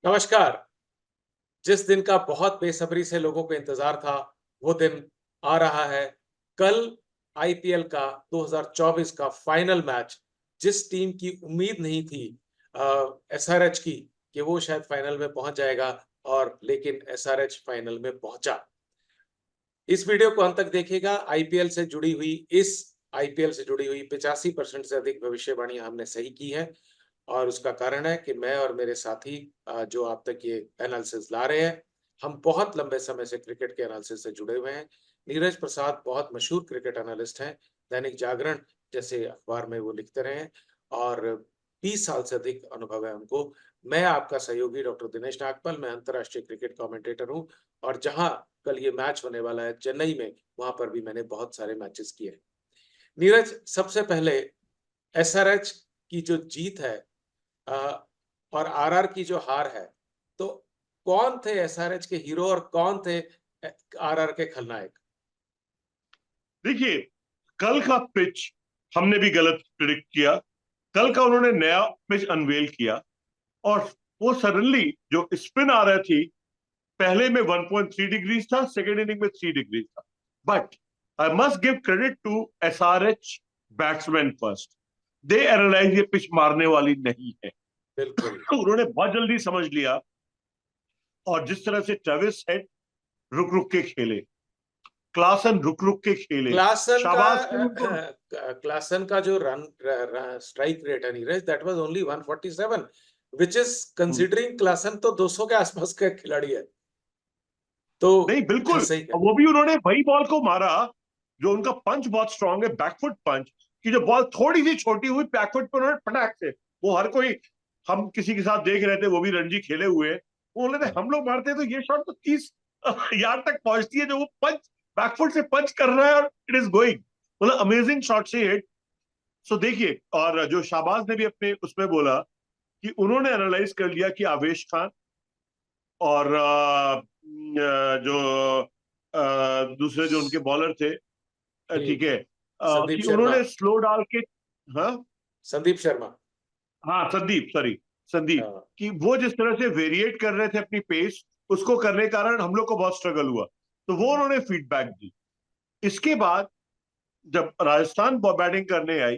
नमस्कार। जिस दिन का बहुत बेसब्री से लोगों को इंतजार था, वो दिन आ रहा है। कल आईपीएल का 2024 का फाइनल मैच, जिस टीम की उम्मीद नहीं थी एसआरएच की कि वो शायद फाइनल में पहुंच जाएगा, और लेकिन एसआरएच फाइनल में पहुंचा। इस वीडियो को अंत तक देखिएगा। आईपीएल से जुड़ी हुई 85% से अधिक भविष्यवाणी हमने सही की है, और उसका कारण है कि मैं और मेरे साथी जो आप तक ये एनालिसिस ला रहे हैं, हम बहुत लंबे समय से क्रिकेट के एनालिसिस से जुड़े हुए हैं। नीरज प्रसाद बहुत मशहूर क्रिकेट एनालिस्ट हैं। दैनिक जागरण जैसे अखबार में वो लिखते रहे हैं, और 20 साल से अधिक अनुभव है उनको। मैं आपका सहयोगी डॉक्टर दिनेश नागपाल, मैं अंतर्राष्ट्रीय क्रिकेट कमेंटेटर हूँ, और जहां कल ये मैच होने वाला है चेन्नई में, वहां पर भी मैंने बहुत सारे मैचेस किए हैं। नीरज, सबसे पहले एसआरएच की जो जीत है अ, और आरआर की जो हार है, तो कौन थे एसआरएच के हीरो और कौन थे आरआर के खलनायक? देखिए, कल का पिच हमने भी गलत प्रिडिक्ट किया। कल का उन्होंने नया पिच अनवेल किया और वो सडनली जो स्पिन आ रही थी, पहले में 1.3 डिग्रीज था, सेकेंड इनिंग में 3 डिग्रीज था। But I must give credit to SRH batsman first. They analyse ये पिच मारने वाली नहीं है। बिल्कुल। उन्होंने बहुत जल्दी समझ लिया, और जिस तरह से ट्रेविस हेड रुक रुक के खेले, क्लासन रुक रुक के खेले, क्लासन का शाबाज ने उनको। क्लासन का जो रन स्ट्राइक रेट है Neeraj, that was only 147, which is considering Klaasen तो 200 के आसपास का खिलाड़ी है। तो नहीं, बिल्कुल। सही है। वो भी उन्होंने वही बॉल को मारा जो उनका पंच बहुत स्ट्रांग है, बैकफुट पंच की। जो बॉल थोड़ी सी छोटी हुई बैकफुट पर, उन्होंने पटाख से, वो हर कोई, हम किसी के साथ देख रहे थे, वो भी रणजी खेले हुए, वो बोल रहे थे हाँ। हम लोग मारते हैं तो ये शॉट तो 30 यार्ड तक पहुंचती है, जो वो पंच बैकफुट से पंच कर रहा है और इट इज गोइंग। मतलब अमेजिंग शॉट से हिट। सो देखिए, और जो शाहबाज ने भी अपने उसमें बोला कि उन्होंने एनालाइज कर लिया कि आवेश खान और जो दूसरे जो उनके बॉलर थे, जी। ठीक है, संदीप कि शर्मा। उन्होंने स्लो डाल के। हाँ, संदीप शर्मा। हाँ, संदीप, सॉरी, संदीप। हाँ। कि वो जिस तरह से वेरिएट कर रहे थे अपनी पेस, उसको करने के कारण हम लोग को बहुत स्ट्रगल हुआ। तो वो उन्होंने फीडबैक दी। इसके बाद जब राजस्थान बैटिंग करने आई,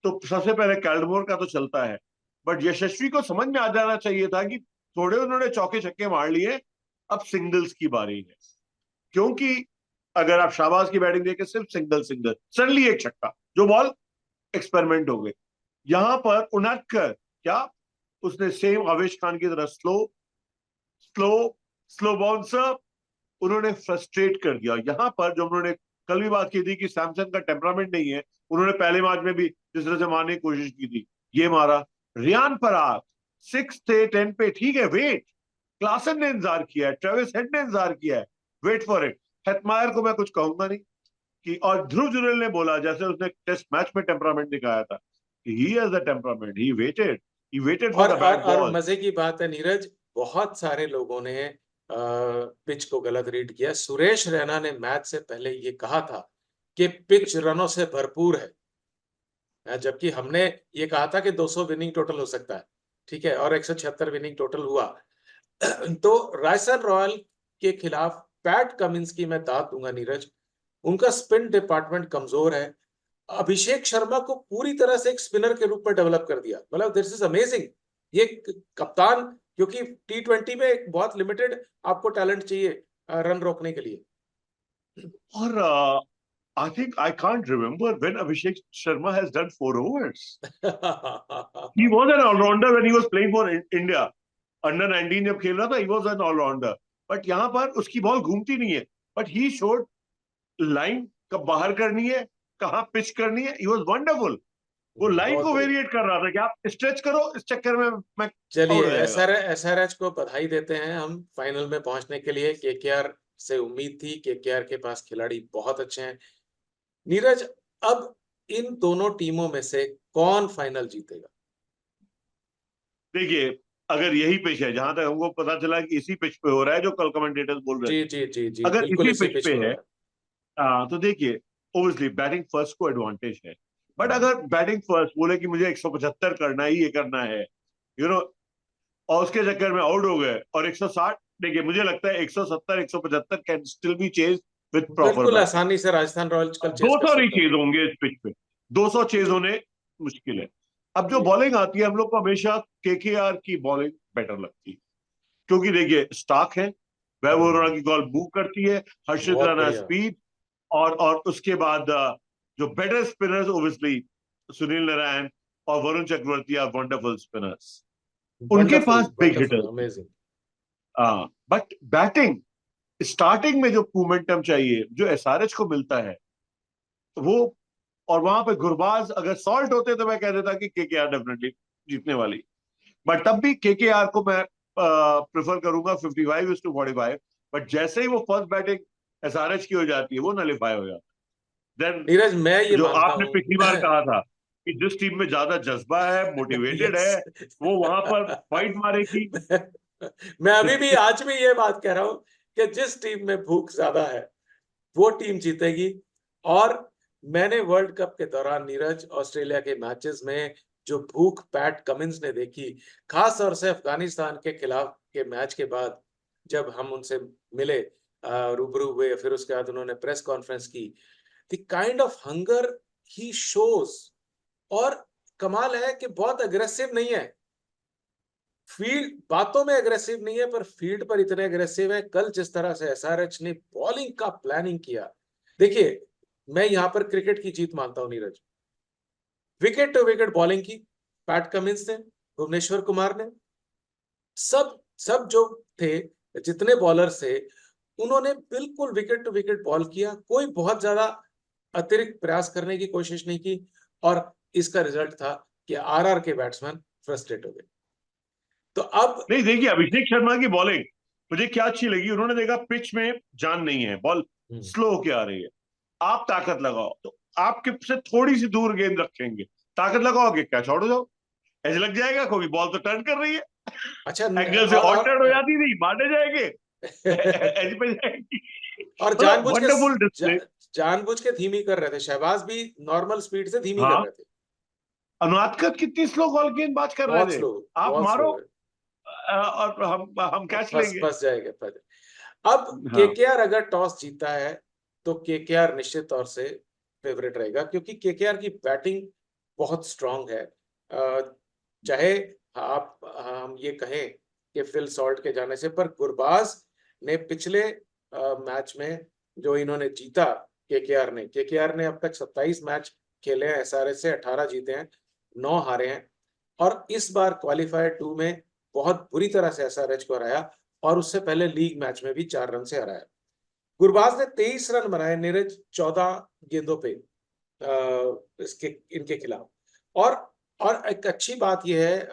तो सबसे पहले कैल्डमोर का तो चलता है, बट यशस्वी को समझ में आ जाना चाहिए था कि थोड़े उन्होंने चौके छक्के मार लिए, अब सिंगल्स की बारी है। क्योंकि अगर आप शाहबाज की बैटिंग देखें, सिर्फ सिंगल सिंगल, सडनली एक छक्का, जो बॉल एक्सपेरिमेंट हो गए। यहां पर उनटकर, क्या उसने सेम आवेश खान की तरह स्लो स्लो स्लो बाउंसर, उन्होंने फ्रस्ट्रेट कर दिया। यहां पर जो उन्होंने कल भी बात की थी कि सैमसन का टेम्परामेंट नहीं है, उन्होंने पहले मैच में भी जिस तरह से मारने की कोशिश की थी, ये मारा। रियान पराग 6 थे 10 पे, ठीक है, वेट। क्लासन ने इंतजार किया है, ट्रेविस हेड ने इंतजार किया है, वेट फॉर इट। हेटमायर को मैं कुछ कहूंगा नहीं कि, और ध्रुव जुरेल ने बोला, जैसे उसने टेस्ट मैच में टेम्परामेंट दिखाया था, he has the temperament, he waited for the bat और बॉल। मजे की बात है नीरज, बहुत सारे लोगों ने पिच को गलत रीड किया। सुरेश रैना ने मैच से पहले ये कहा था कि पिच रनों से भरपूर है, जबकि हमने ये कहा था कि 200 विनिंग टोटल हो सकता है। ठीक है, और 176 विनिंग टोटल हुआ। तो रायसन रॉयल के खिलाफ पैट कमिंस की मैं दाद दूंगा नीरज। उनका स्पिन डिपार्टमेंट कमजोर है। अभिषेक शर्मा को पूरी तरह से एक स्पिनर के रूप में डेवलप कर दिया, मतलब दिस इज अमेजिंग। ये कप्तान, क्योंकि T20 में एक बहुत लिमिटेड आपको टैलेंट चाहिए रन रोकने के लिए। और I think I can't remember when Abhishek Sharma has done 4 overs. He was an all-rounder when he was playing for India. Under 19 जब खेल रहा था, he was an all-rounder. But यहाँ पर उसकी बॉल घूमती नहीं है। बट ही शोड लाइन कब बाहर करनी है, कहाँ पिच करनी है, ही वॉज वंडरफुल। वो लाइन बहुत को बढ़िया। वेरिएट कर रहा था कि आप स्ट्रेच करो, इस चक्कर में मैं चलिए, आउट हो जाएगा। एसआरएच को बधाई देते हैं हम फाइनल में पहुंचने के लिए। केकेआर से उम्मीद थी, केकेआर के पास खिलाड़ी बहुत अच्छे हैं। नीरज, अब इन दोनों टीमों में से कौन फाइनल जीतेगा? देखिए, अगर यही पिच है, जहां तक हमको पता चला कि इसी पिच पे हो रहा है जो कल कमेंटेटर्स बोल रहे जी थे, जी जी जी, अगर बिल्कुल इसी इसी पिच पिच पे पे हो है, रहा तो देखिए, ओब्वियसली बैटिंग फर्स्ट को एडवांटेज है। बट है। अगर बैटिंग फर्स्ट बोले कि मुझे 175 करना ही, ये करना है, यू नो और उसके चक्कर में आउट हो गए, और 160, देखिए मुझे लगता है 170 175 can still be chase with proper बिल्कुल बैटिंग। आसानी से राजस्थान रॉयल्स कल चेस कर 200 नहीं सकता चेज था। होंगे इस पिच पे, 200 चेज जी होने मुश्किल है। अब जो जी बॉलिंग आती है हम लोग को हमेशा केकेआर की बॉलिंग बेटर लगती है, क्योंकि देखिए स्टार्क है, वैभव अरोड़ा की बॉल मूव करती है, हर्षित बहुत राणा बढ़िया। स्पीड, और उसके बाद जो better spinners obviously Sunil Narayan और Varun Chakravarthy are wonderful spinners, उनके वंडरफुल पास बिग वंडरफुल हिटर्स है। अमेजिंग। हाँ, बट बैटिंग स्टार्टिंग में जो मोमेंटम चाहिए जो एसआरएच को मिलता है वो, और वहां पे गुरबाज अगर सॉल्ट होते तो मैं कह देता कि केकेआर डेफिनेटली जीतने वाली, बट तब भी केकेआर को मैं प्रेफर करूंगा 55-45। बट जैसे ही वो फर्स्ट बैटिंग एसआरएच की हो जाती है वो नलीफाई हो जाता है। नीरज मैं ये देन जो मानता आपने हूँ पिछली बार कहा था कि जिस टीम में ज्यादा जज्बा है, मोटिवेटेड यस है, वो वहां पर फाइट मारेगी। मैं अभी भी आज भी ये बात कह रहा हूँ कि जिस टीम में भूख ज्यादा है वो टीम जीतेगी। और मैंने वर्ल्ड कप के दौरान नीरज ऑस्ट्रेलिया के मैचेस में जो भूख पैट कमिंस ने देखी, खास तौर से अफगानिस्तान के खिलाफ के मैच के बाद जब हम उनसे मिले, रूबरू हुए, फिर उसके बाद उन्होंने प्रेस कॉन्फ्रेंस की, the kind of hunger he shows. और कमाल है कि बहुत अग्रेसिव नहीं है, फील्ड बातों में अग्रेसिव नहीं है पर फील्ड पर इतने अग्रेसिव है। कल जिस तरह से एसआरएच ने बॉलिंग का प्लानिंग किया, देखिए मैं यहां पर क्रिकेट की जीत मानता हूं Neeraj. Wicket to wicket bowling की पैट कमिंस ने, भुवनेश्वर कुमार ने, सब सब जो थे, जितने बॉलर्स थे, उन्होंने बिल्कुल विकेट टू विकेट बॉल किया। कोई बहुत ज्यादा अतिरिक्त प्रयास करने की कोशिश नहीं की। और इसका रिजल्ट था कि आरआर के बैट्समैन फ्रस्ट्रेट हो गए। तो अब नहीं, देखिए अभिषेक शर्मा की बॉलिंग मुझे क्या अच्छी लगी, उन्होंने देखा पिच में जान नहीं है, बॉल स्लो होके आ रही है, आप ताकत लगाओ, तो आपके से थोड़ी सी दूर गेंद रखेंगे, ताकत लगाओगे क्या, छोड़ जाओ, ऐसे लग जाएगा, कोई बॉल तो टर्न कर रही है, अच्छा एंगल से और टर्न हो जाती थी, मारने जाएंगे, ऐसे पे जाएगी। और मतलब वंडरफुल डिस्प्ले। जानबूझ के धीमी कर रहे थे, शहबाज भी नॉर्मल स्पीड से धीमी कर हाँ, रहे थे। अनुनादकत कितनी स्लो बॉल गेंदबाज कर रहे बहुत थे, स्लो, आप बहुत स्लो मारो, है। और हम और कैच फंस लेंगे। फंस जाएगा फंस। अब हाँ, केकेआर अगर टॉस जीता है तो केकेआर निश्चित तौर से फेवरेट रहेगा, क्योंकि केकेआर की बैटिंग बहुत स्ट्रांग है। चाहे आप हम ये कहें कि फिल सॉल्ट के जाने से, पर गुरबाज ने पिछले मैच में जो इन्होंने जीता, केकेआर ने अब तक 27 मैच खेले हैं एसआरएच से, 18 जीते हैं, 9 हारे हैं। और इस बार क्वालिफायर 2 में बहुत बुरी तरह से एसआरएच को हराया, और उससे पहले लीग मैच में भी 4 रन से हराया। गुरबाज ने 23 रन बनाए नीरज 14 गेंदों पे, इसके इनके खिलाफ। और और एक अच्छी बात यह है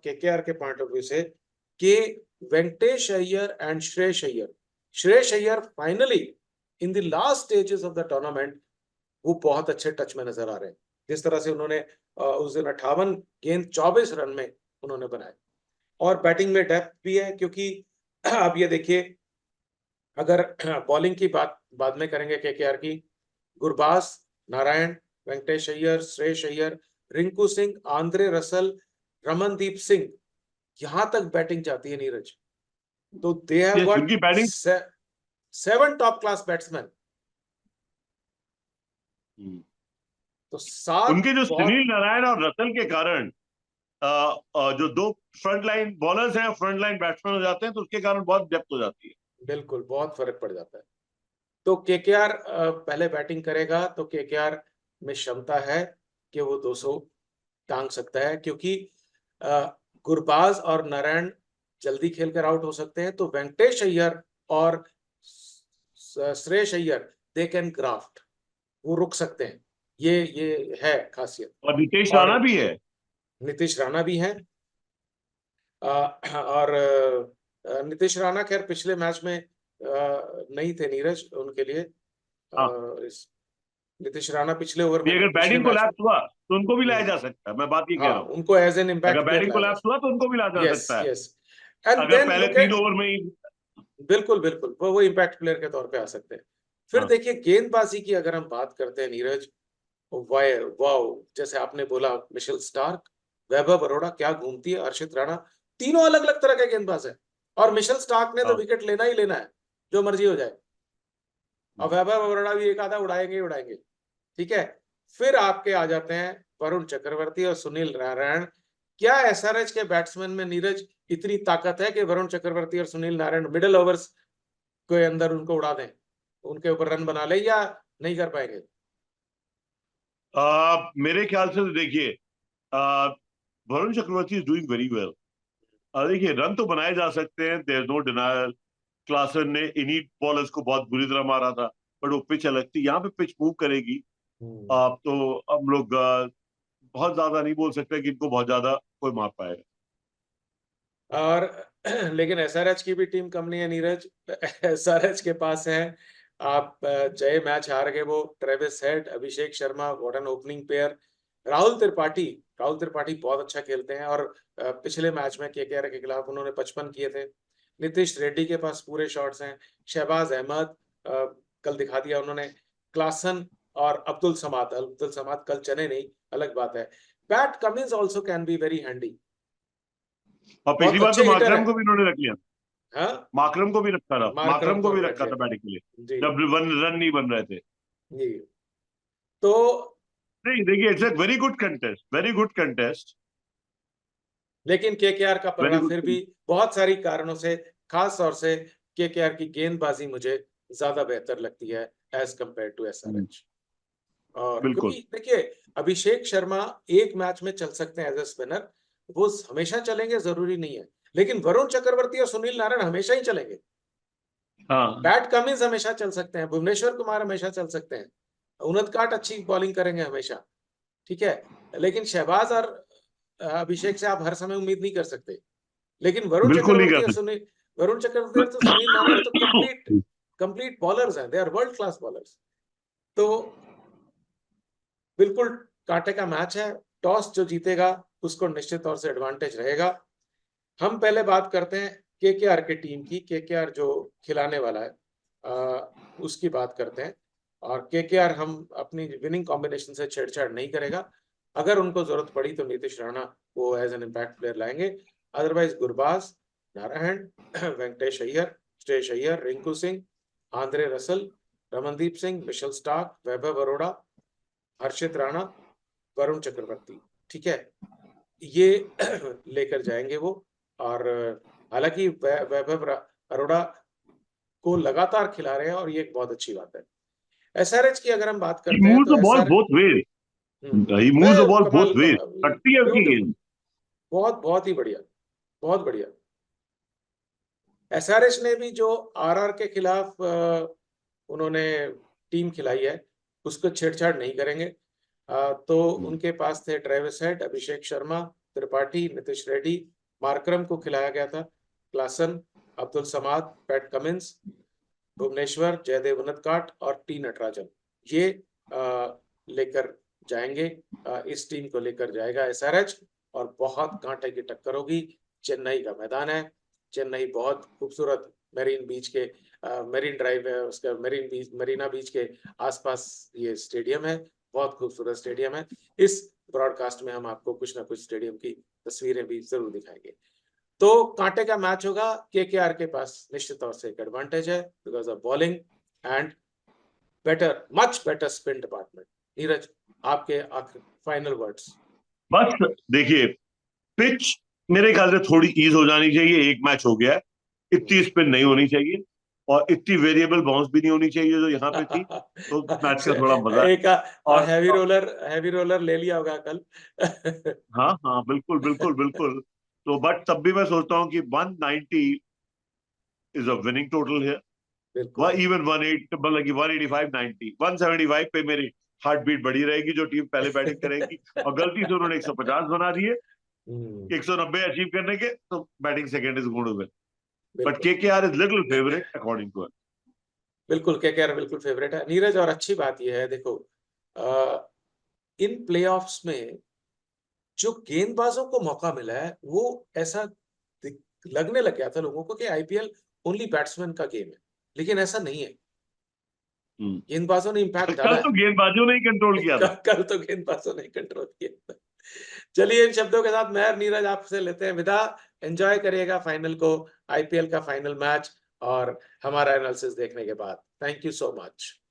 केकेआर के पॉइंट ऑफ व्यू से कि Venkatesh Iyer and Shreyas Iyer finally in the last stages of the tournament वो बहुत अच्छे टच में नजर आ रहे हैं। जिस तरह से उन्होंने उस दिन 58 गेंद 24 रन में उन्होंने बनाए। और बैटिंग में डेप्थ भी है, क्योंकि अब ये देखिए, अगर बॉलिंग की बात बाद में करेंगे केकेआर की, Gurbaz, Narine, Venkatesh Iyer, Shreyas Iyer, Rinku Singh, Andre Russell, Ramandeep Singh, यहां तक बैटिंग जाती है नीरज। तो दे हैव यस, गॉट उनकी बैटिंग। 7 top class batsman. तो 7 उनके जो बहुत, सुनील नारायण और रतन के कारण जो दो फ्रंट लाइन बॉलर्स हैं फ्रंट लाइन बैट्समैन हो जाते हैं, तो उसके कारण बहुत डेप्थ हो जाती है। बिल्कुल बहुत फर्क पड़ जाता है। तो केकेआर पहले बैटिंग करेगा, तो केकेआर में क्षमता है कि वो 200 टांग सकता है, क्योंकि अ, गुरबाज और नारायण जल्दी खेलकर आउट हो सकते हैं। तो वेंकटेश अय्यर और Shreyas Iyer they can graft, वो रुक सकते हैं। ये है खासियत। और नितेश और राणा भी है। नीतीश राणा भी हैं। और नीतीश राणा खैर पिछले मैच में नहीं थे नीरज उनके लिए। हाँ, नीतीश राणा पिछले ओवर में ये नहीं, अगर पिछले बैटिंग मैच में। कोलैप्स हुआ तो उनको भी लाया हम्म, जा सकता है, मैं बात ये कह हाँ रहा हूँ। उनको एज एन अगर इम्पैक्ट प्लेयर बैटिंग लाया जा कोलैप्स हुआ तो उनको भी लाया जा सकता। यस सकता है, यस। एंड अगर देन पहले लुक 3 ओवर में ही। बिल्कुल बिल्कुल, वो इम्पैक्ट प्लेयर के तौर पे आ सकते हैं। फिर हाँ, देखिए गेंदबाजी की अगर हम बात करते हैं नीरज, वाओ, जैसे आपने बोला, मिशेल स्टार्क, वैभव अरोड़ा क्या घूमती है, हर्षित राणा, तीनों अलग अलग तरह के गेंदबाज है, और मिशेल स्टार्क ने तो विकेट लेना ही लेना है, जो मर्जी हो जाए। और वैभव अरोड़ा भी एक आधा उड़ाएंगे ही उड़ाएंगे। ठीक है, फिर आपके आ जाते हैं वरुण चक्रवर्ती और सुनील नारायण। क्या एसआरएच के बैट्समैन में नीरज इतनी ताकत है कि वरुण चक्रवर्ती और सुनील नारायण मिडिल ओवर्स के अंदर उनको उड़ा दें, उनके ऊपर रन बना ले, या नहीं कर पाएंगे? मेरे ख्याल से तो देखिए, Varun Chakravarthy is doing very well. देखिए, रन तो बनाए जा सकते हैं, देयर नो डिनायल। क्लासन ने इन्हीं बॉलर्स को बहुत बुरी तरह मारा था, बट वो पिच अलग थी। यहाँ पे पिच मूव करेगी। आप तो हम लोग बहुत ज्यादा नहीं बोल सकते कि इनको बहुत ज्यादा कोई मार पाएगा। और लेकिन एसआरएच की भी टीम कम नहीं है नीरज। एसआरएच के पास है, आप चाहे मैच हार गए वो, Travis head, Abhishek Sharma, what an opening pair. Rahul Tripathi बहुत अच्छा खेलते हैं, और पिछले मैच में केकेआर के खिलाफ उन्होंने 55 किए थे। नीतीश रेड्डी के पास पूरे शॉट्स हैं। शहबाज अहमद कल दिखा दिया उन्होंने। क्लासन और अब्दुल समाद कल चने नहीं, अलग बात है। PAT Cummins also can be very handy, और पिछली बहुत बार तो अच्छे हिटर माकरम है। को भी इन्होंने रख लिया। हाँ, माकरम को भी रखा था, मार्करम माकरम को को भी भी रख रखा लिया था बैटिंग के लिए, जी जब रन नहीं बन रहे थे। जी। तो नहीं, देखिए, it's a very good contest, very good contest, लेकिन केकेआर का वेरी पलड़ा गुड। फिर भी बहुत सारी कारणों से, खास तौर से केकेआर की गेंदबाजी मुझे ज्यादा बेहतर लगती है एज कंपेयर टू एसआरएच। और बिल्कुल। क्योंकि देखिए, अभिषेक शर्मा एक मैच में चल सकते हैं एज ए स्पिनर, वो हमेशा चलेंगे जरूरी नहीं है, लेकिन वरुण चक्रवर्ती और सुनील नारायण हमेशा ही चलेंगे। हाँ, पैट कमिंस हमेशा चल सकते हैं, भुवनेश्वर कुमार हमेशा चल सकते हैं, उनदकाट अच्छी बॉलिंग करेंगे हमेशा। ठीक है, लेकिन शहबाज और अभिषेक से आप हर समय उम्मीद नहीं कर सकते। लेकिन बिल्कुल नहीं कर वरुण चक्रवर्ती और तो सुनील नारायण तो कंप्लीट सकते। कंप्लीट बॉलर्स हैं, they are world class bowlers. तो बिल्कुल कांटे का मैच है। टॉस जो जीतेगा उसको निश्चित तौर से एडवांटेज रहेगा। हम पहले बात करते हैं केकेआर की टीम की, केकेआर जो खिलाने वाला है उसकी बात करते हैं। और केकेआर हम अपनी विनिंग कॉम्बिनेशन से छेड़छाड़ नहीं करेगा। अगर उनको जरूरत पड़ी तो नीतीश राणा वो एज एन इम्पैक्ट प्लेयर लाएंगे। Otherwise Gurbaz, Narine, Venkatesh Iyer, Shreyas Iyer, Rinku Singh, Andre Russell, Ramandeep Singh, Mitchell Starc, Vaibhav Arora, Harshit Rana, Varun Chakravarthy. ठीक है, ये लेकर जाएंगे वो। और हालांकि वैभव अरोड़ा को लगातार खिला रहे हैं, और ये एक बहुत अच्छी बात है। एसआरएच की अगर हम बात He करते हैं moves तो the ball SR both ways. He moves the ball both कमाल ways. कटती है उसकी ब्यूटीफुल, गेंद। बहुत बहुत ही बढ़िया, बहुत बढ़िया। एसआरएच ने भी जो आरआर के खिलाफ उन्होंने टीम खिलाई है, उसको छेड़छाड़ नहीं करेंगे। तो उनके पास थे Travis head, Abhishek Sharma, Tripathi, Nitish Reddy, Markram को खिलाया गया था, क्लासन, अब्दुल समाद, पैट कमिंस, भुवनेश्वर, जयदेव उनदकाट और टी नटराजन। ये लेकर जाएंगे, इस टीम को लेकर जाएगा एसआरएच। और बहुत कांटे की टक्कर होगी। चेन्नई का मैदान है, चेन्नई बहुत खूबसूरत मेरीन बीच के मेरीन ड्राइव है उसका, मेरीन बीच, मरीना बीच के आसपास ये स्टेडियम है, बहुत खूबसूरत स्टेडियम है। इस ब्रॉडकास्ट में हम आपको कुछ ना कुछ स्टेडियम की तस्वीरें भी जरूर दिखाएंगे। तो कांटे का मैच होगा। केकेआर के पास निश्चित तौर से एक एडवांटेज है because of bowling and much better spin department. Neeraj, आपके फाइनल वर्ड्स। बस देखिए, पिच मेरे ख्याल से थोड़ी ईज हो जानी चाहिए। एक मैच हो गया है, इतनी स्पिन नहीं होनी चाहिए, और इतनी वेरिएबल बाउंस भी नहीं होनी चाहिए जो यहाँ पे थी, तो मैच का थोड़ा मजा है। एक और हैवी रोलर ले लिया होगा कल। हाँ हाँ, बिल्कुल बिल्कुल बिल्कुल। तो बट तब भी मैं सोचता हूँ कि 190 इज अ विनिंग टोटल है। बिल्कुल। वह इवन 18, मतलब कि 185, 90, 175 पे मेरी हार्ट बीट बढ़ी रहेगी, जो टीम पहले बैटिंग करेगी। और गलती से उन्होंने 150 बना दिए 190 अचीव करने के, तो batting second is going to win. But बिल्कुल KKR is little favourite according to. बिल्कुल केकेआर बिल्कुल फेवरेट है नीरज। और अच्छी बात यह है, देखो इन प्लेऑफ्स में जो गेंदबाजों को मौका मिला है, वो ऐसा लगने लग गया था लोगों को कि आईपीएल ओनली बैट्समैन का गेम है, लेकिन ऐसा नहीं है। गेंदबाजों ने इंपैक्ट डाला कल तो है। गेंदबाजों ने ही कंट्रोल किया था। कल तो गेंदबाजों ने कंट्रोल किया। चलिए, इन शब्दों के साथ मैं और नीरज आपसे लेते हैं विदा। एंजॉय करिएगा फाइनल को, आईपीएल का फाइनल मैच और हमारा एनालिसिस देखने के बाद। Thank you so much.